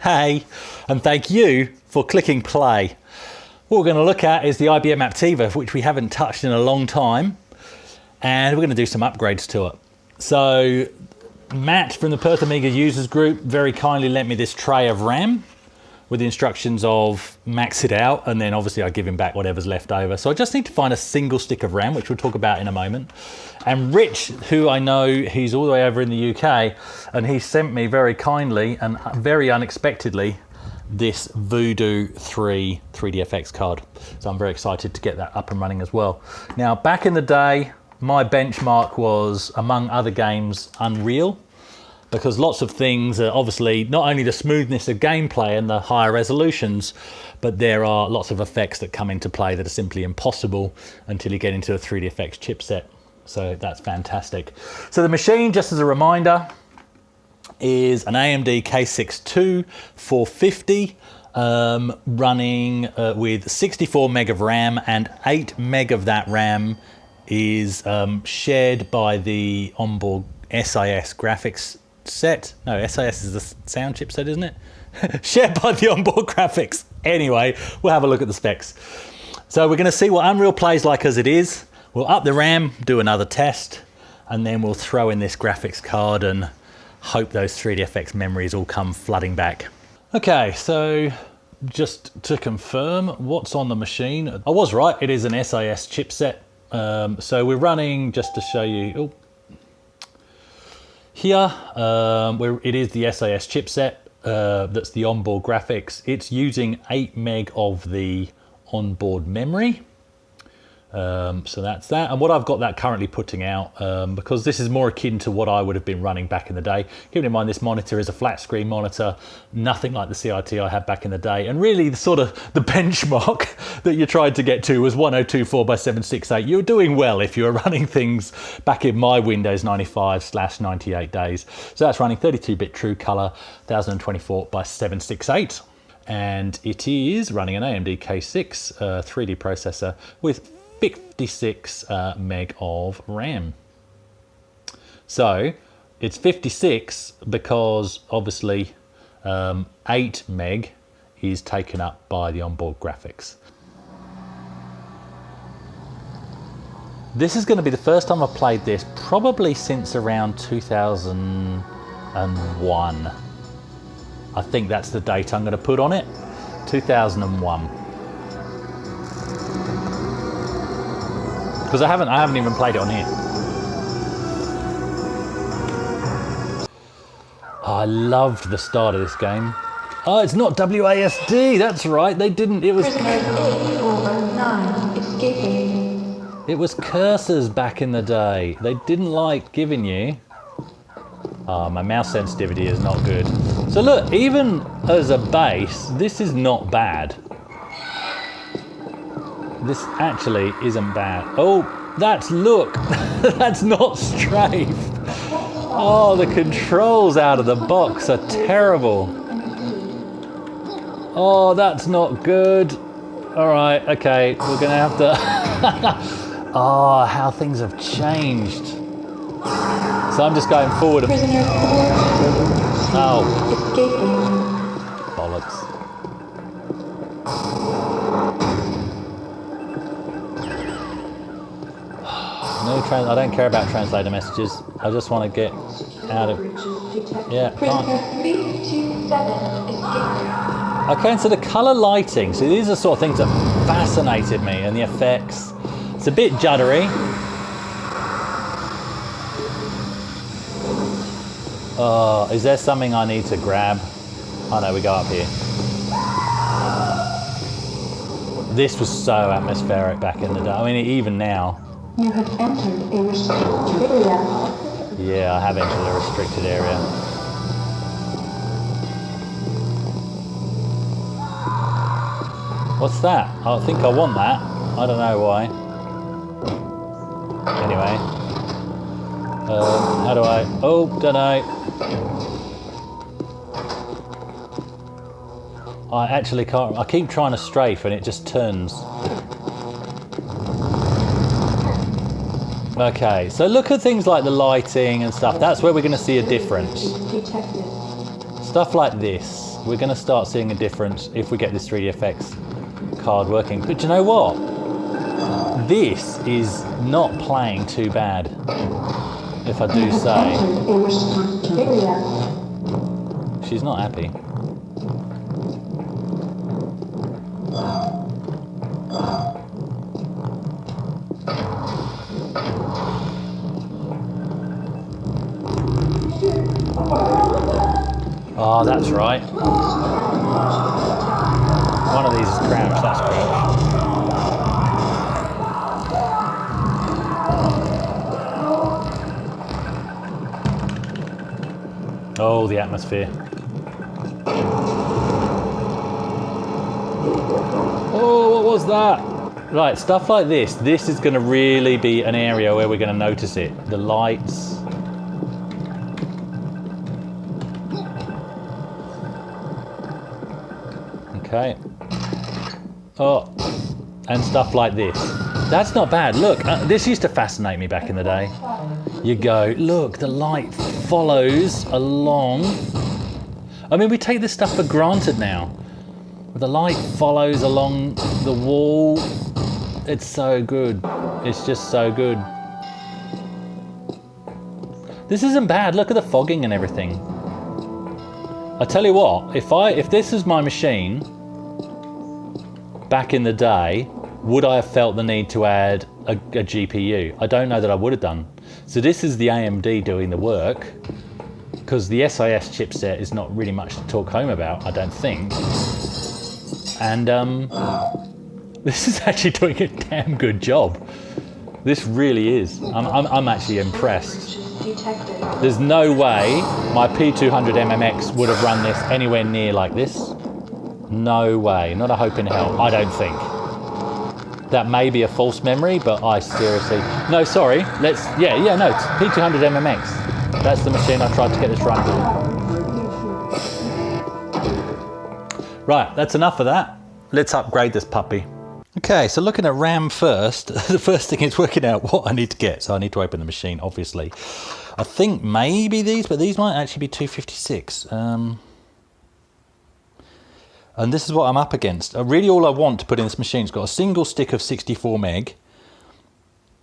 Hey, and thank you for clicking play. What we're going to look at is the IBM Aptiva, which we haven't touched in a long time, and we're going to do some upgrades to it. So Matt from the Perth Amiga users group very kindly lent me this tray of RAM with the instructions of max it out, and then obviously I give him back whatever's left over. So I just need to find a single stick of RAM, which we'll talk about in a moment. And Rich, who I know, he's all the way over in the UK, and he sent me very kindly and very unexpectedly this Voodoo 3 3DFX card. So I'm very excited to get that up and running as well. Now, back in the day, my benchmark was, among other games, Unreal, because lots of things are obviously not only the smoothness of gameplay and the higher resolutions, but there are lots of effects that come into play that are simply impossible until you get into a 3DFX chipset. So that's fantastic. So the machine, just as a reminder, is an AMD K62 450 running with 64 meg of RAM, and 8 meg of that RAM is shared by the onboard SIS graphics set. No, SIS is the sound chipset, isn't it? Shared by the onboard graphics. Anyway, we'll have a look at the specs. So we're going to see what Unreal plays like as it is. We'll up the RAM, do another test, and then we'll throw in this graphics card and hope those 3DFX memories all come flooding back. Okay, so just to confirm what's on the machine. I was right, it is an SIS chipset. So we're running, just to show you, here, it is the SIS chipset, that's the onboard graphics. It's using 8 meg of the onboard memory. So that's that. And what I've got that currently putting out, because this is more akin to what I would have been running back in the day. Keeping in mind this monitor is a flat screen monitor, nothing like the CRT I had back in the day. And really the sort of the benchmark that you tried to get to was 1024 by 768. You were doing well if you were running things back in my Windows 95/98 days. So that's running 32-bit true color, 1024 by 768. And it is running an AMD K6 3D processor with 56 meg of RAM. So it's 56 because obviously 8 meg is taken up by the onboard graphics. This is going to be the first time I've played this probably since around 2001. I think that's the date I'm going to put on it, 2001. Because I haven't even played it on here. Oh, I loved the start of this game. Oh, it's not WASD. That's right. They didn't. It was. It was cursors back in the day. They didn't like giving you. Oh, my mouse sensitivity is not good. So look, even as a base, this is not bad. This actually isn't bad. Oh, look, that's not strafe. Oh, the controls out of the box are terrible. Oh, that's not good. All right, okay, we're gonna have to. Oh, how things have changed. So I'm just going forward. Oh, bollocks. No, I don't care about translator messages. I just want to get out of. Yeah, can't. Okay, so the color lighting. So these are the sort of things that fascinated me, and the effects. It's a bit juddery. Oh, is there something I need to grab? Oh no, we go up here. This was so atmospheric back in the day. I mean, even now. You have entered a restricted area. Yeah, I have entered a restricted area. What's that? I think I want that. I don't know why. Anyway. How do I... Oh, don't know. I actually can't... I keep trying to strafe and it just turns. Okay, so look at things like the lighting and stuff. That's where we're going to see a difference. Stuff like this. We're going to start seeing a difference if we get this 3DFX card working. But you know what? This is not playing too bad, if I do say. She's not happy. Oh, that's right. One of these is crouch, that's crouch. Oh, the atmosphere. Oh, what was that? Right, stuff like this. This is going to really be an area where we're going to notice it. The lights. Okay. Oh, and stuff like this. That's not bad. Look, this used to fascinate me back in the day. You go, look, the light follows along. I mean, we take this stuff for granted now. The light follows along the wall. It's so good. It's just so good. This isn't bad. Look at the fogging and everything. I tell you what, if this is my machine back in the day, would I have felt the need to add a GPU? I don't know that I would have done. So this is the AMD doing the work, because the SIS chipset is not really much to talk home about, I don't think. And this is actually doing a damn good job. This really is. I'm actually impressed. There's no way my P200MMX would have run this anywhere near like this. No way, not a hope in hell, I don't think. That may be a false memory, but I seriously... No, sorry, no, it's P200MMX. That's the machine I tried to get this run to. Right, that's enough of that. Let's upgrade this puppy. Okay, so looking at RAM first, the first thing is working out what I need to get. So I need to open the machine, obviously. I think maybe these, but these might actually be 256. And this is what I'm up against. Really all I want to put in this machine's got a single stick of 64 meg,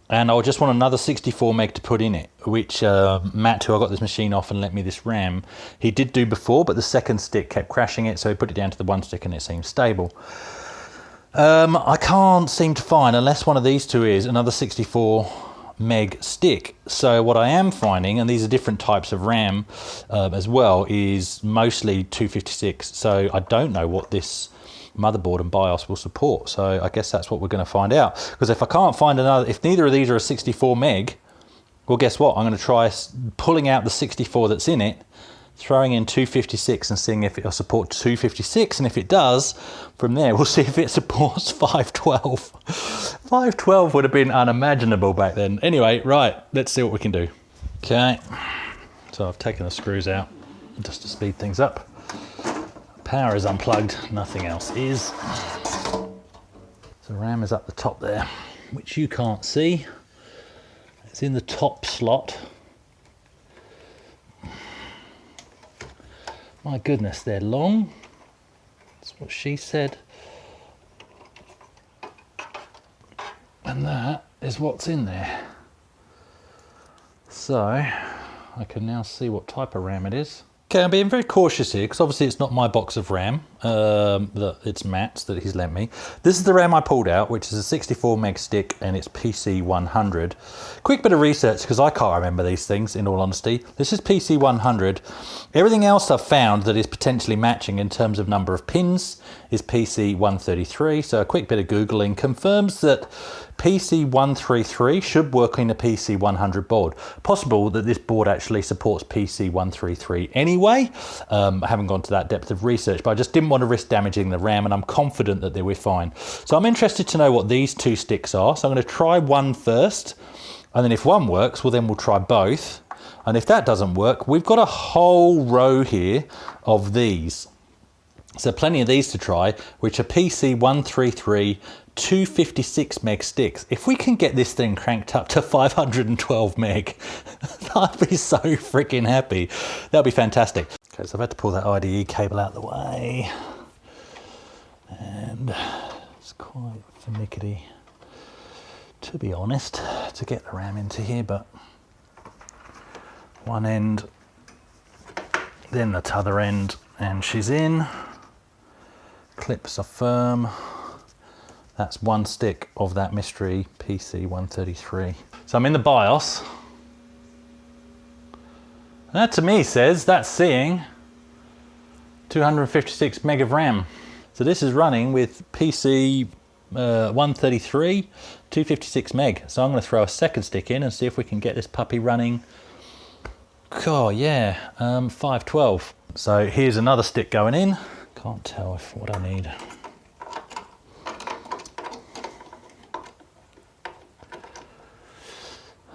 and I just want another 64 meg to put in it, which Matt, who I got this machine off and lent me this RAM, he did do before, but the second stick kept crashing it, so he put it down to the one stick and it seems stable. I can't seem to find, unless one of these two is, another 64 meg stick. So what I am finding, and these are different types of RAM as well, is mostly 256. So I don't know what this motherboard and BIOS will support. So I guess that's what we're going to find out. Because if I can't find another, if neither of these are a 64 meg, well, guess what? I'm going to try pulling out the 64 that's in it, throwing in 256 and seeing if it'll support 256, and if it does, from there we'll see if it supports 512. 512 would have been unimaginable back then. Anyway, right, let's see what we can do. Okay, so I've taken the screws out just to speed things up. Power is unplugged, nothing else is. So RAM is up the top there, which you can't see. It's in the top slot. My goodness, they're long. That's what she said. And that is what's in there. So I can now see what type of RAM it is. Okay, I'm being very cautious here because obviously it's not my box of RAM. It's Matt's that he's lent me. This is the RAM I pulled out, which is a 64 meg stick, and it's PC100. Quick bit of research because I can't remember these things in all honesty. This is PC100. Everything else I've found that is potentially matching in terms of number of pins is PC133. So a quick bit of Googling confirms that PC133 should work in a PC100 board. Possible that this board actually supports PC133 anyway. I haven't gone to that depth of research, but I just didn't want to risk damaging the RAM, and I'm confident that they were fine. So I'm interested to know what these two sticks are. So I'm going to try one first, and then if one works, well then we'll try both. And if that doesn't work, we've got a whole row here of these. So plenty of these to try, which are PC133 256 meg sticks. If we can get this thing cranked up to 512 meg, I'd be so freaking happy. That'd be fantastic. Okay, so I've had to pull that IDE cable out of the way, and it's quite finicky, to be honest, to get the RAM into here, but one end, then the t'other end, and she's in. Clips are firm. That's one stick of that mystery PC-133. So I'm in the BIOS. And that to me says that's seeing 256 meg of RAM. So this is running with PC-133, 256 meg. So I'm going to throw a second stick in and see if we can get this puppy running. Oh yeah, 512. So here's another stick going in. Can't tell if what I need.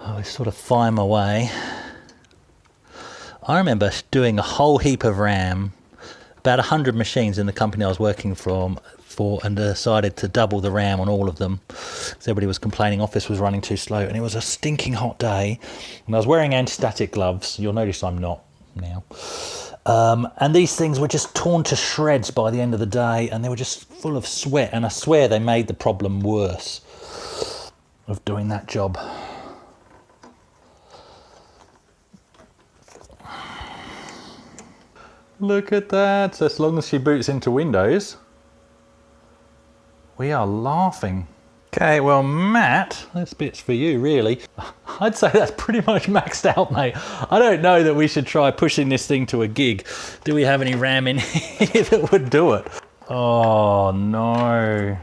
I sort of fire my way. I remember doing a whole heap of RAM, about 100 machines in the company I was working for, and decided to double the RAM on all of them. So everybody was complaining Office was running too slow, and it was a stinking hot day. And I was wearing anti-static gloves. You'll notice I'm not now. And these things were just torn to shreds by the end of the day, and they were just full of sweat. And I swear they made the problem worse of doing that job. Look at that. So as long as she boots into Windows, we are laughing. Okay, well, Matt, this bit's for you, really. I'd say that's pretty much maxed out, mate. I don't know that we should try pushing this thing to a gig. Do we have any RAM in here that would do it? Oh, no.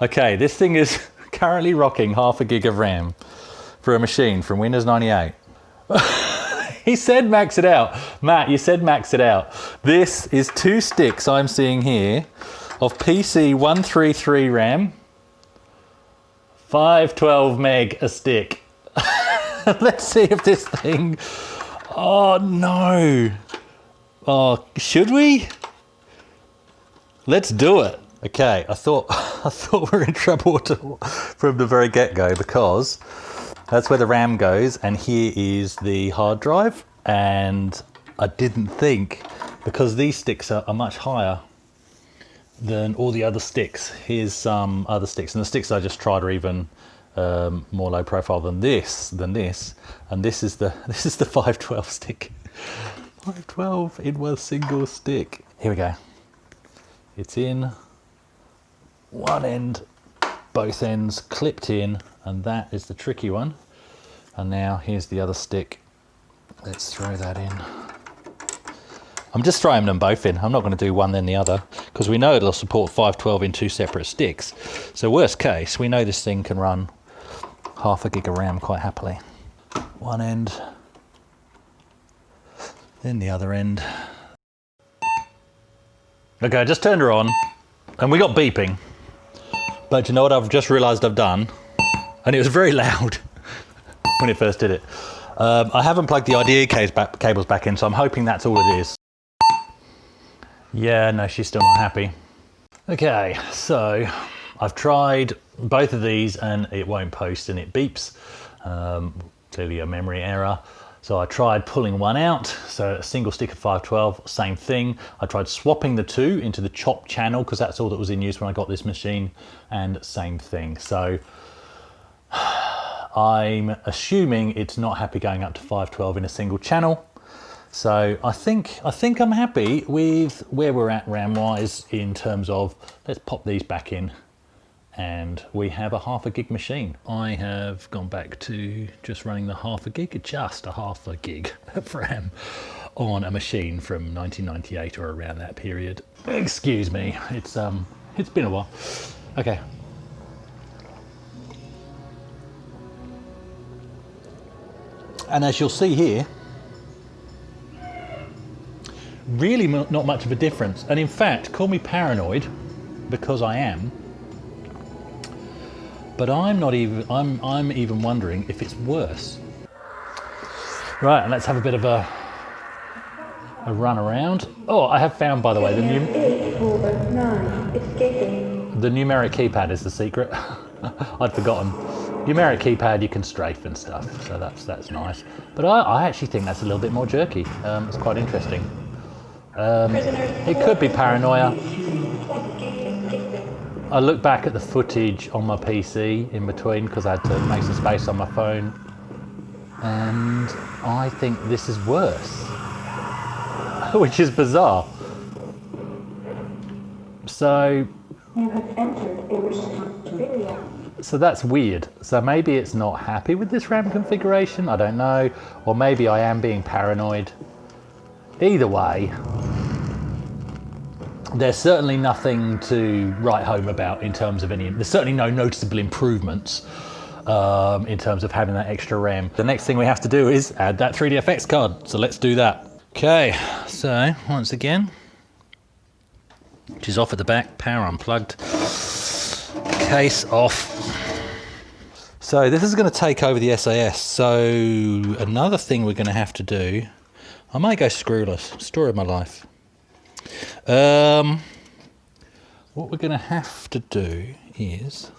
Okay, this thing is currently rocking half a gig of RAM for a machine from Windows 98. He said max it out. Matt, you said max it out. This is 2 sticks I'm seeing here of PC-133 RAM, 512 meg a stick. Let's see if this thing, oh no. Oh, should we? Let's do it. Okay, I thought we were in trouble from the very get-go, because that's where the RAM goes, and here is the hard drive. And I didn't think, because these sticks are much higher than all the other sticks. Here's some other sticks, and the sticks I just tried are even more low profile than this, and this is the 512 stick. 512 in one single stick. Here we go. It's in, one end, both ends clipped in, and that is the tricky one. And now here's the other stick. Let's throw that in. I'm just throwing them both in. I'm not going to do one then the other, because we know it'll support 512 in 2 separate sticks. So worst case, we know this thing can run half a gig of RAM quite happily. One end, then the other end. Okay, I just turned her on, and we got beeping. But you know what I've just realised I've done? And it was very loud when it first did it. I haven't plugged the IDE cables back in, so I'm hoping that's all it is. Yeah, no, she's still not happy. Okay, so I've tried both of these and it won't post and it beeps. Clearly a memory error. So I tried pulling one out, so a single stick of 512, same thing. I tried swapping the two into the chop channel, because that's all that was in use when I got this machine, and same thing. So I'm assuming it's not happy going up to 512 in a single channel. So I think I'm happy with where we're at RAM wise in terms of, let's pop these back in, and we have a half a gig machine. I have gone back to just running the just a half a gig of RAM on a machine from 1998 or around that period. Excuse me, it's been a while. Okay. And as you'll see here, really not much of a difference. And in fact, call me paranoid, because I am, but I'm even wondering if it's worse. Right, and let's have a bit of a run around. Oh, I have found, by the way, the numeric keypad is the secret. I'd forgotten. Numeric keypad, you can strafe and stuff, so that's nice. But I actually think that's a little bit more jerky. It's quite interesting. It could be paranoia. I look back at the footage on my PC in between because I had to make some space on my phone, and I think this is worse, which is bizarre. So You have entered a restricted area. So that's weird. So maybe it's not happy with this RAM configuration, I don't know. Or maybe I am being paranoid. Either way, there's certainly nothing to write home about in terms of there's certainly no noticeable improvements in terms of having that extra RAM. The next thing we have to do is add that 3DFX card. So let's do that. Okay, so once again, which is off at the back, power unplugged, case off. So this is going to take over the SAS. So another thing we're going to have to do, I might go screwless, story of my life. What we're going to have to do is,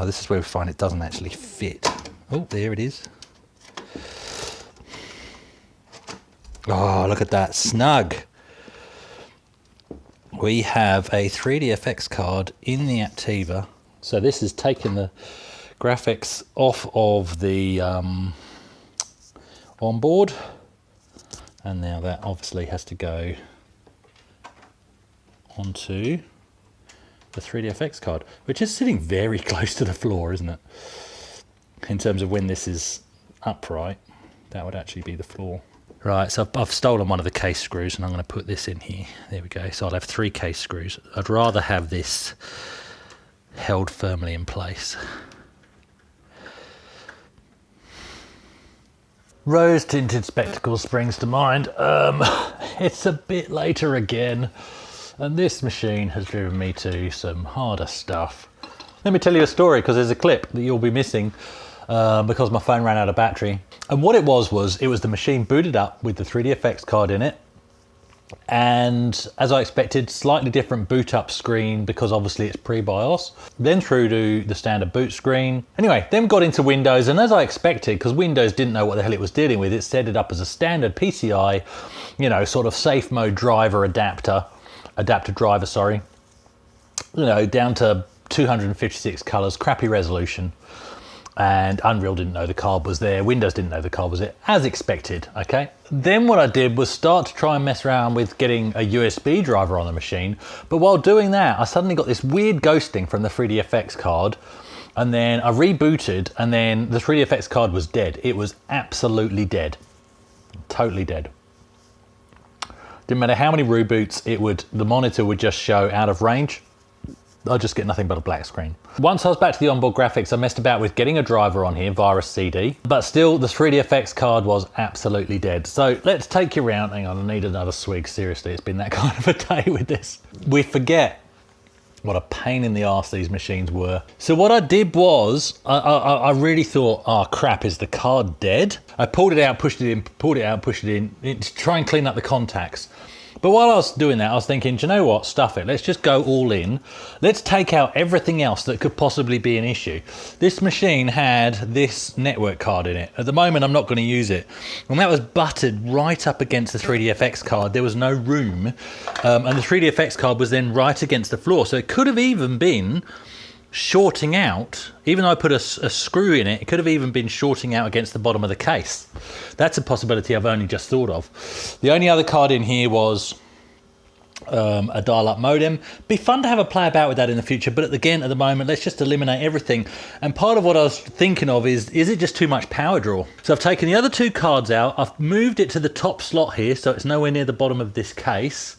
this is where we find it doesn't actually fit. Oh, there it is. Oh, look at that, snug. We have a 3DFX card in the Aptiva. So this has taken the graphics off of the onboard, and now that obviously has to go onto the 3DFX card, which is sitting very close to the floor, isn't it? In terms of when this is upright, that would actually be the floor. Right, so I've stolen one of the case screws and I'm going to put this in here. There we go. So I'll have 3 case screws. I'd rather have this held firmly in place. Rose tinted spectacles springs to mind. It's a bit later again, and this machine has driven me to some harder stuff. Let me tell you a story, because there's a clip that you'll be missing because my phone ran out of battery. And what it was the machine booted up with the 3DFX card in it, and as I expected, slightly different boot up screen because obviously it's pre-BIOS, then through to the standard boot screen. Anyway, then got into Windows, and as I expected, because Windows didn't know what the hell it was dealing with, it set it up as a standard PCI, you know, sort of safe mode driver adapter driver, sorry, you know, down to 256 colors, crappy resolution. And Unreal didn't know the card was there, Windows didn't know the card was there, as expected, okay? Then what I did was start to try and mess around with getting a USB driver on the machine, but while doing that, I suddenly got this weird ghosting from the 3DFX card, and then I rebooted, and then the 3DFX card was dead. It was absolutely dead, totally dead. Didn't matter how many reboots, the monitor would just show out of range. I'd just get nothing but a black screen. Once I was back to the onboard graphics, I messed about with getting a driver on here via a CD, but still the 3DFX card was absolutely dead. So let's take you around. Hang on, I need another swig. Seriously, it's been that kind of a day with this. We forget what a pain in the arse these machines were. So what I did was, I really thought, oh crap, is the card dead? I pulled it out, pushed it in, pulled it out, pushed it in, to try and clean up the contacts. But while I was doing that, I was thinking, do you know what, stuff it, let's just go all in. Let's take out everything else that could possibly be an issue. This machine had this network card in it. At the moment, I'm not going to use it. And that was butted right up against the 3DFX card. There was no room. And the 3DFX card was then right against the floor. So it could have even been shorting out, even though I put a screw in it, it could have even been shorting out against the bottom of the case. That's a possibility I've only just thought of. The only other card in here was a dial-up modem. Be fun to have a play about with that in the future, but again, at the moment, let's just eliminate everything. And part of what I was thinking of is it just too much power draw? So I've taken the other 2 cards out, I've moved it to the top slot here, so it's nowhere near the bottom of this case.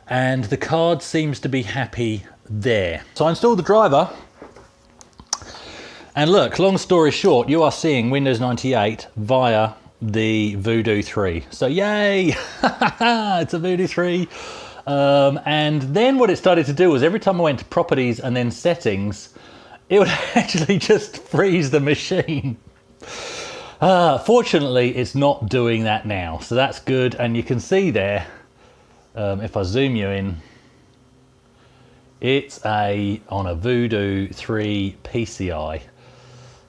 And the card seems to be happy there. So I installed the driver, and look, long story short, you are seeing Windows 98 via the Voodoo 3. So yay, it's a Voodoo 3. And then what it started to do was every time I went to properties and then settings, it would actually just freeze the machine. Fortunately, it's not doing that now, so that's good. And you can see there, if I zoom you in, It's on a Voodoo 3 PCI.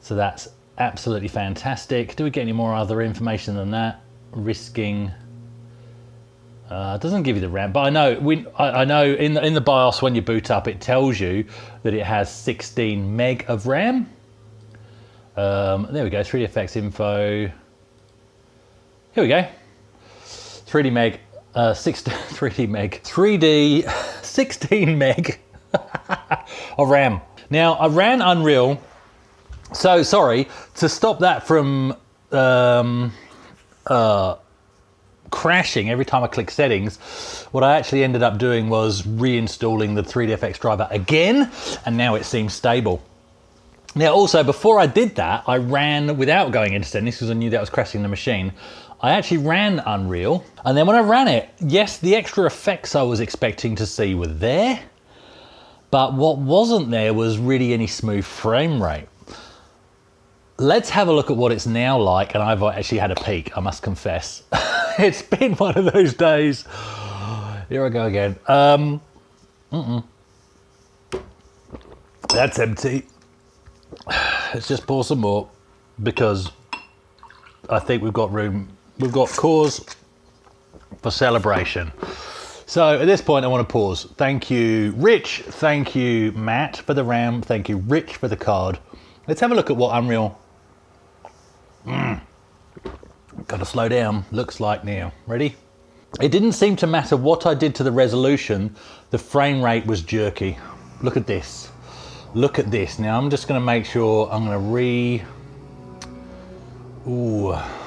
So that's absolutely fantastic. Do we get any more other information than that? Risking. It doesn't give you the RAM, but I know in the BIOS when you boot up, it tells you that it has 16 meg of RAM. There we go, 3D effects info. Here we go. 3D meg, 3D meg, 3D 16 meg of RAM. Now I ran Unreal. So sorry, to stop that from crashing every time I click settings, what I actually ended up doing was reinstalling the 3DFX driver again, and now it seems stable. Now also, before I did that, I ran without going into settings because I knew that was crashing the machine. I actually ran Unreal, and then when I ran it, yes, the extra effects I was expecting to see were there, but what wasn't there was really any smooth frame rate. Let's have a look at what it's now like, and I've actually had a peek, I must confess. It's been one of those days. Here I go again. That's empty. Let's just pour some more because I think we've got room. We've got cause for celebration. So at this point, I want to pause. Thank you, Rich. Thank you, Matt, for the RAM. Thank you, Rich, for the card. Let's have a look at what Unreal. Got to slow down. Looks like now. Ready? It didn't seem to matter what I did to the resolution. The frame rate was jerky. Look at this. Look at this. Now I'm just going to make sure I'm going to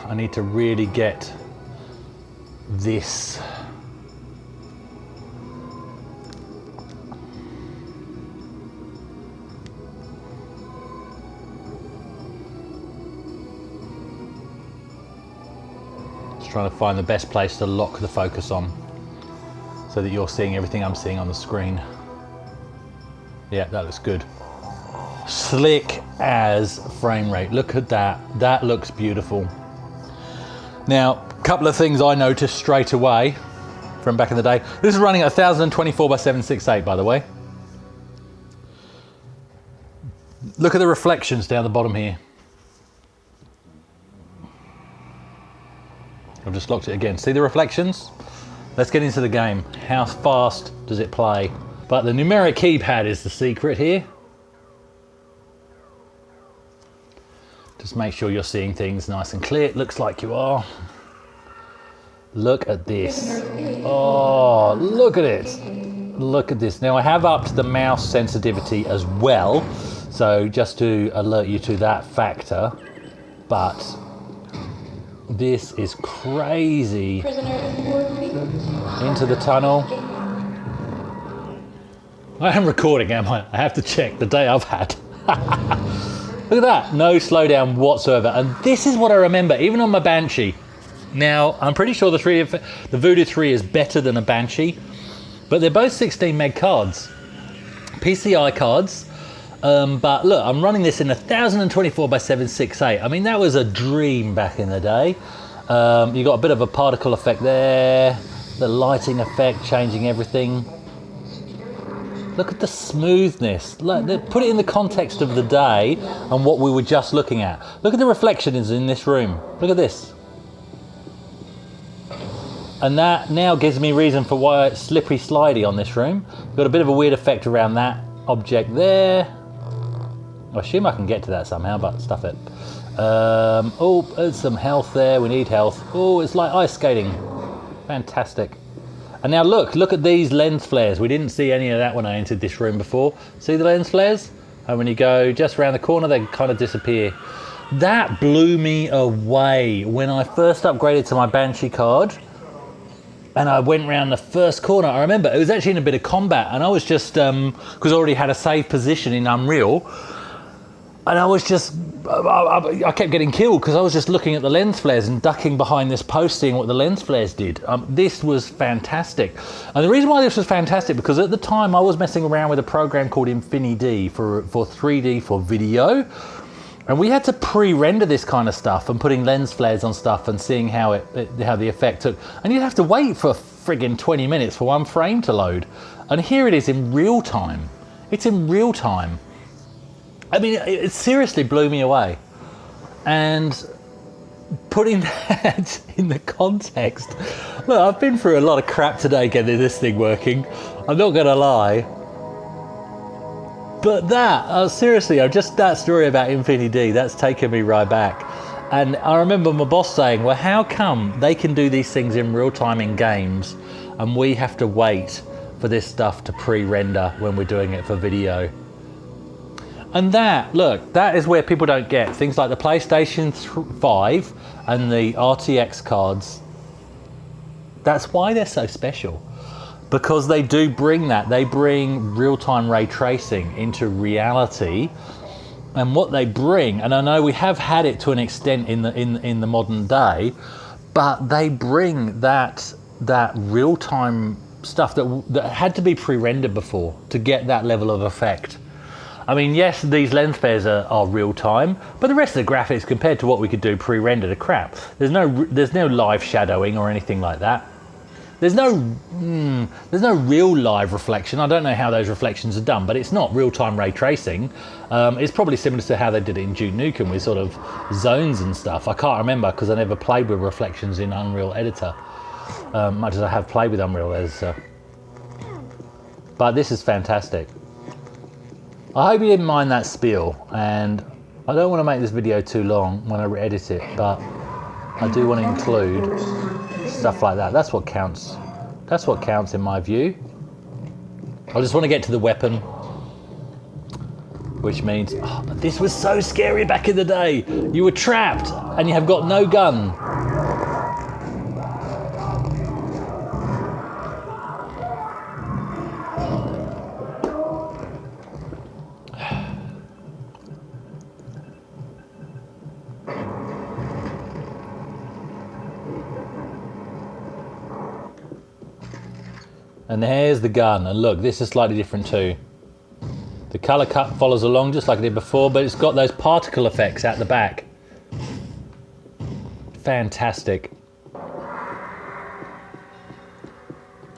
I need to really get this. Just trying to find the best place to lock the focus on so that you're seeing everything I'm seeing on the screen. Yeah, that looks good. Slick as frame rate. Look at that. That looks beautiful. Now, a couple of things I noticed straight away from back in the day. This is running at 1024 by 768, by the way. Look at the reflections down the bottom here. I've just locked it again. See the reflections? Let's get into the game. How fast does it play? But the numeric keypad is the secret here. Just make sure you're seeing things nice and clear. It looks like you are. Look at this. Oh, look at it. Look at this. Now I have upped the mouse sensitivity as well. So just to alert you to that factor. But this is crazy. Into the tunnel. I am recording, am I? I have to check the day I've had. Look at that, no slowdown whatsoever. And this is what I remember, even on my Banshee. Now, I'm pretty sure the Voodoo 3 is better than a Banshee, but they're both 16 meg cards, PCI cards. But look, I'm running this in 1024 by 768. I mean, that was a dream back in the day. You got a bit of a particle effect there, the lighting effect changing everything. Look at the smoothness. Look, put it in the context of the day and what we were just looking at. Look at the reflections in this room. Look at this. And that now gives me reason for why it's slippery slidey on this room. Got a bit of a weird effect around that object there. I assume I can get to that somehow, but stuff it. Oh, there's some health there. We need health. Oh, it's like ice skating. Fantastic. And now look at these lens flares. We didn't see any of that when I entered this room before. See the lens flares? And when you go just around the corner, they kind of disappear. That blew me away when I first upgraded to my Banshee card. And I went around the first corner. I remember it was actually in a bit of combat, and I was just, because I already had a save position in Unreal, and I was just, I kept getting killed because I was just looking at the lens flares and ducking behind this post, seeing what the lens flares did. This was fantastic. And the reason why this was fantastic, because at the time I was messing around with a program called InfiniD for 3D for video. And we had to pre-render this kind of stuff and putting lens flares on stuff and seeing how the effect took. And you'd have to wait for friggin' 20 minutes for one frame to load. And here it is in real time. It's in real time. I mean, it seriously blew me away. And putting that in the context, look, I've been through a lot of crap today getting this thing working. I'm not gonna lie. But that, seriously, just that story about Infinity D, that's taken me right back. And I remember my boss saying, well, how come they can do these things in real time in games and we have to wait for this stuff to pre-render when we're doing it for video? And that, look, that is where people don't get. Things like the PlayStation 5 and the RTX cards, that's why they're so special. Because they do bring that. They bring real-time ray tracing into reality. And what they bring, and I know we have had it to an extent in the modern day, but they bring that real-time stuff that had to be pre-rendered before to get that level of effect. I mean, yes, these lens flares are real time, but the rest of the graphics compared to what we could do pre-rendered are crap. There's no live shadowing or anything like that. There's no real live reflection. I don't know how those reflections are done, but it's not real-time ray tracing. It's probably similar to how they did it in Duke Nukem with sort of zones and stuff. I can't remember because I never played with reflections in Unreal Editor, much as I have played with Unreal Editor. But this is fantastic. I hope you didn't mind that spiel, and I don't want to make this video too long when I edit it, but I do want to include stuff like that. That's what counts. That's what counts in my view. I just want to get to the weapon, which means this was so scary back in the day. You were trapped and you have got no gun. And there's the gun, and look, this is slightly different too. The colour cut follows along just like I did before, but it's got those particle effects at the back. Fantastic.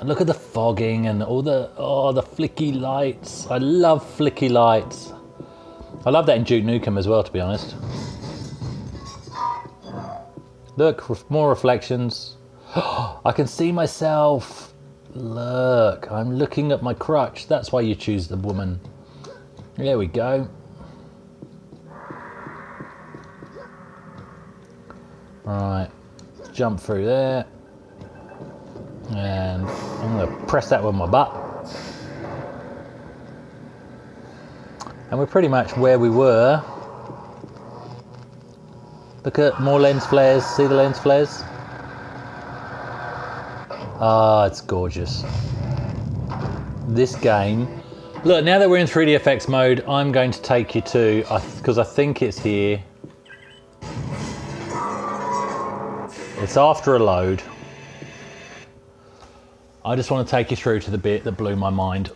And look at the fogging and all the flicky lights. I love flicky lights. I love that in Duke Nukem as well, to be honest. Look, more reflections. I can see myself. Look, I'm looking at my crutch. That's why you choose the woman. There we go. Right, jump through there. And I'm going to press that with my butt. And we're pretty much where we were. Look at more lens flares. See the lens flares? Ah, it's gorgeous. This game. Look, now that we're in 3D effects mode, I'm going to take you to, because I think it's here. It's after a load. I just want to take you through to the bit that blew my mind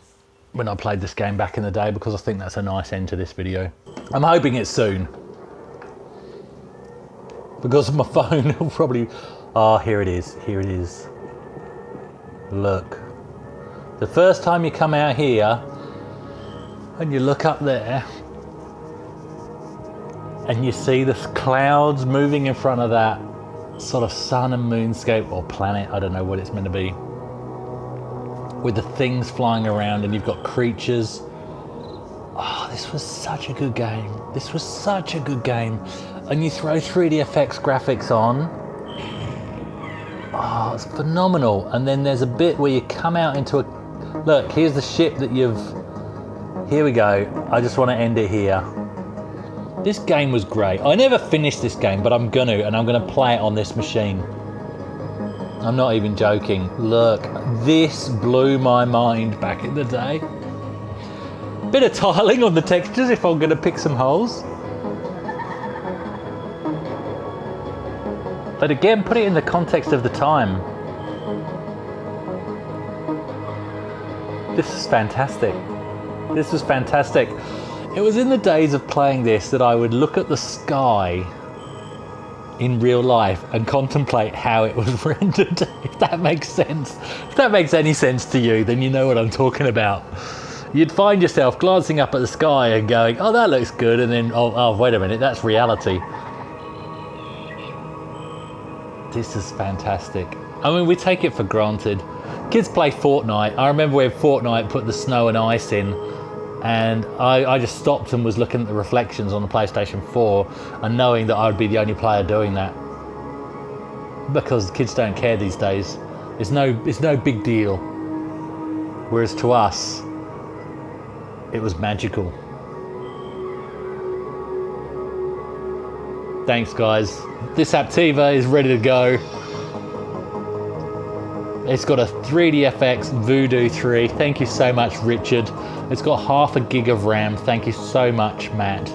when I played this game back in the day, because I think that's a nice end to this video. I'm hoping it's soon. Because my phone will probably... Oh, here it is. Here it is. Look, the first time you come out here and you look up there and you see the clouds moving in front of that sort of sun and moonscape or planet, I don't know what it's meant to be, with the things flying around and you've got creatures. Oh, this was such a good game. This was such a good game. And you throw 3D effects graphics on. Oh, it's phenomenal. And then there's a bit where you come out into a... Look, here's the ship that you've... Here we go. I just want to end it here. This game was great. I never finished this game, but I'm going to, and I'm going to play it on this machine. I'm not even joking. Look, this blew my mind back in the day. Bit of tiling on the textures if I'm going to pick some holes. But again, put it in the context of the time. This is fantastic. This was fantastic. It was in the days of playing this that I would look at the sky in real life and contemplate how it was rendered, if that makes sense. If that makes any sense to you, then you know what I'm talking about. You'd find yourself glancing up at the sky and going, oh, that looks good, and then, oh, wait a minute, that's reality. This is fantastic. I mean, we take it for granted. Kids play Fortnite. I remember when Fortnite put the snow and ice in, and I just stopped and was looking at the reflections on the PlayStation 4 and knowing that I would be the only player doing that. Because kids don't care these days. It's no big deal. Whereas to us, it was magical. Thanks, guys. This Aptiva is ready to go. It's got a 3DFX Voodoo 3. Thank you so much, Richard. It's got 1/2 gig of RAM. Thank you so much, Matt.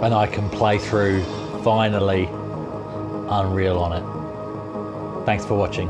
And I can play through, finally, Unreal on it. Thanks for watching.